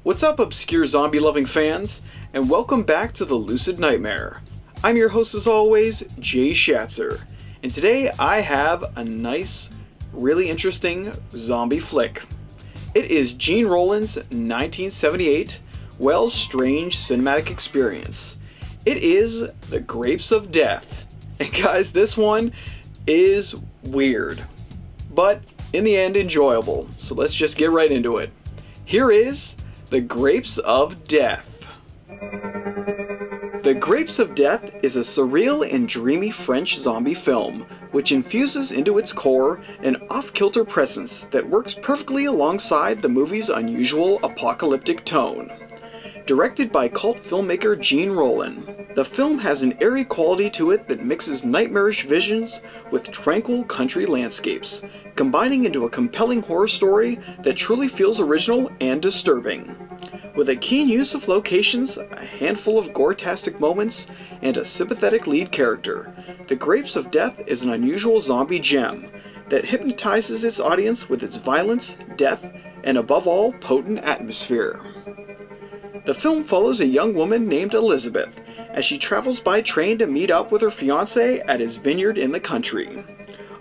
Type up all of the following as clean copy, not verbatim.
What's up, obscure zombie-loving fans, and welcome back to the Lucid Nightmare. I'm your host as always, Jay Shatzer, and today I have a nice, really interesting zombie flick. It is Jean Rollin's 1978, well-strange cinematic experience. It is The Grapes of Death, and guys, this one is weird, but in the end enjoyable, so let's just get right into it. Here is The Grapes of Death. The Grapes of Death is a surreal and dreamy French zombie film, which infuses into its core an off-kilter presence that works perfectly alongside the movie's unusual apocalyptic tone. Directed by cult filmmaker Jean Rollin, the film has an airy quality to it that mixes nightmarish visions with tranquil country landscapes, combining into a compelling horror story that truly feels original and disturbing. With a keen use of locations, a handful of gore-tastic moments, and a sympathetic lead character, The Grapes of Death is an unusual zombie gem that hypnotizes its audience with its violence, death, and above all, potent atmosphere. The film follows a young woman named Elizabeth as she travels by train to meet up with her fiancé at his vineyard in the country.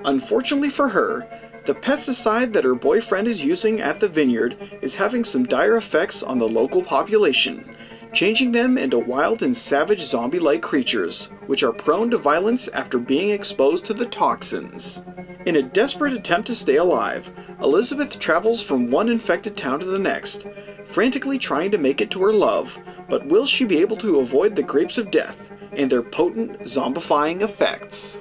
Unfortunately for her, the pesticide that her boyfriend is using at the vineyard is having some dire effects on the local population, changing them into wild and savage zombie-like creatures, which are prone to violence after being exposed to the toxins. In a desperate attempt to stay alive, Elizabeth travels from one infected town to the next, frantically trying to make it to her love, but will she be able to avoid the grapes of death and their potent zombifying effects?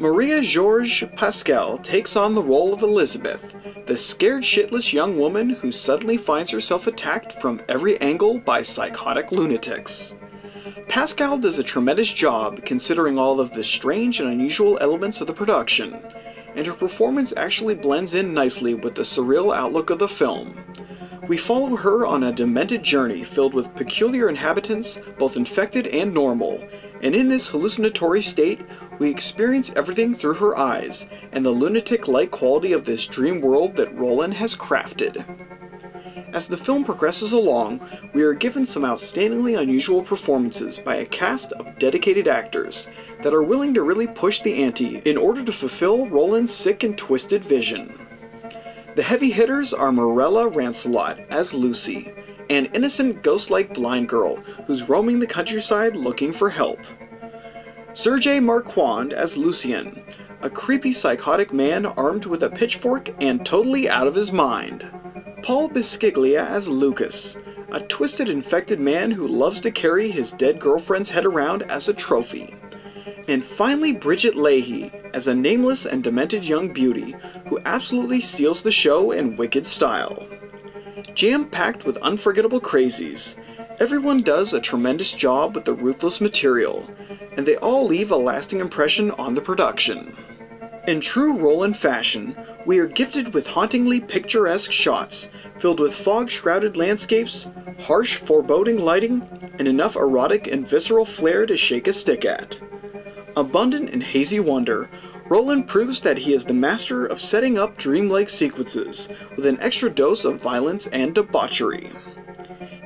Maria Georges Pascal takes on the role of Elizabeth, the scared shitless young woman who suddenly finds herself attacked from every angle by psychotic lunatics. Pascal does a tremendous job considering all of the strange and unusual elements of the production, and her performance actually blends in nicely with the surreal outlook of the film. We follow her on a demented journey filled with peculiar inhabitants, both infected and normal, and in this hallucinatory state, we experience everything through her eyes, and the lunatic-like quality of this dream world that Rollin has crafted. As the film progresses along, we are given some outstandingly unusual performances by a cast of dedicated actors that are willing to really push the ante in order to fulfill Rollin's sick and twisted vision. The heavy hitters are Mirella Rancelot as Lucy, an innocent ghost-like blind girl who's roaming the countryside looking for help. Sergei Marquand as Lucien, a creepy psychotic man armed with a pitchfork and totally out of his mind. Paul Bisciglia as Lucas, a twisted infected man who loves to carry his dead girlfriend's head around as a trophy. And finally Bridget Leahy as a nameless and demented young beauty who absolutely steals the show in wicked style. Jam-packed with unforgettable crazies, everyone does a tremendous job with the ruthless material, and they all leave a lasting impression on the production. In true Rollin fashion, we are gifted with hauntingly picturesque shots, filled with fog-shrouded landscapes, harsh, foreboding lighting, and enough erotic and visceral flair to shake a stick at. Abundant in hazy wonder, Rollin proves that he is the master of setting up dreamlike sequences, with an extra dose of violence and debauchery.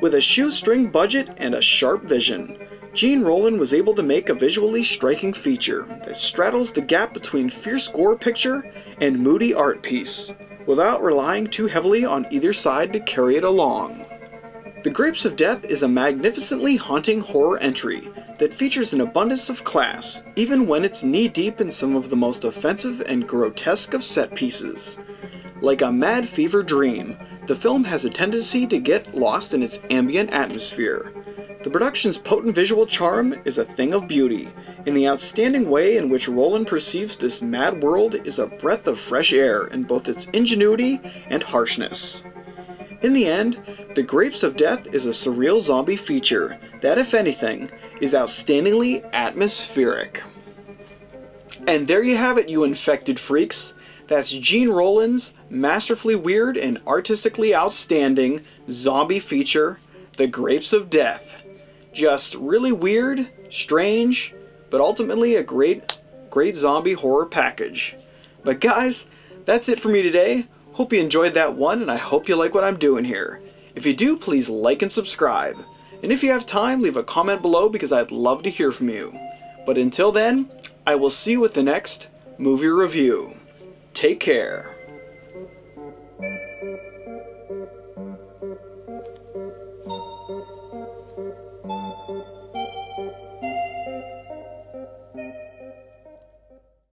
With a shoestring budget and a sharp vision, Jean Rollin was able to make a visually striking feature that straddles the gap between fierce gore picture and moody art piece, without relying too heavily on either side to carry it along. The Grapes of Death is a magnificently haunting horror entry that features an abundance of class, even when it's knee-deep in some of the most offensive and grotesque of set pieces. Like a mad fever dream, the film has a tendency to get lost in its ambient atmosphere. The production's potent visual charm is a thing of beauty, and the outstanding way in which Rollin perceives this mad world is a breath of fresh air in both its ingenuity and harshness. In the end, The Grapes of Death is a surreal zombie feature that, if anything, is outstandingly atmospheric. And there you have it, you infected freaks. That's Jean Rollin's masterfully weird and artistically outstanding zombie feature, The Grapes of Death. Just really weird, strange, but ultimately a great zombie horror package. But guys, that's it for me today. Hope you enjoyed that one, and I hope you like what I'm doing here. If you do, please like and subscribe. And if you have time, leave a comment below because I'd love to hear from you. But until then, I will see you with the next movie review. Take care.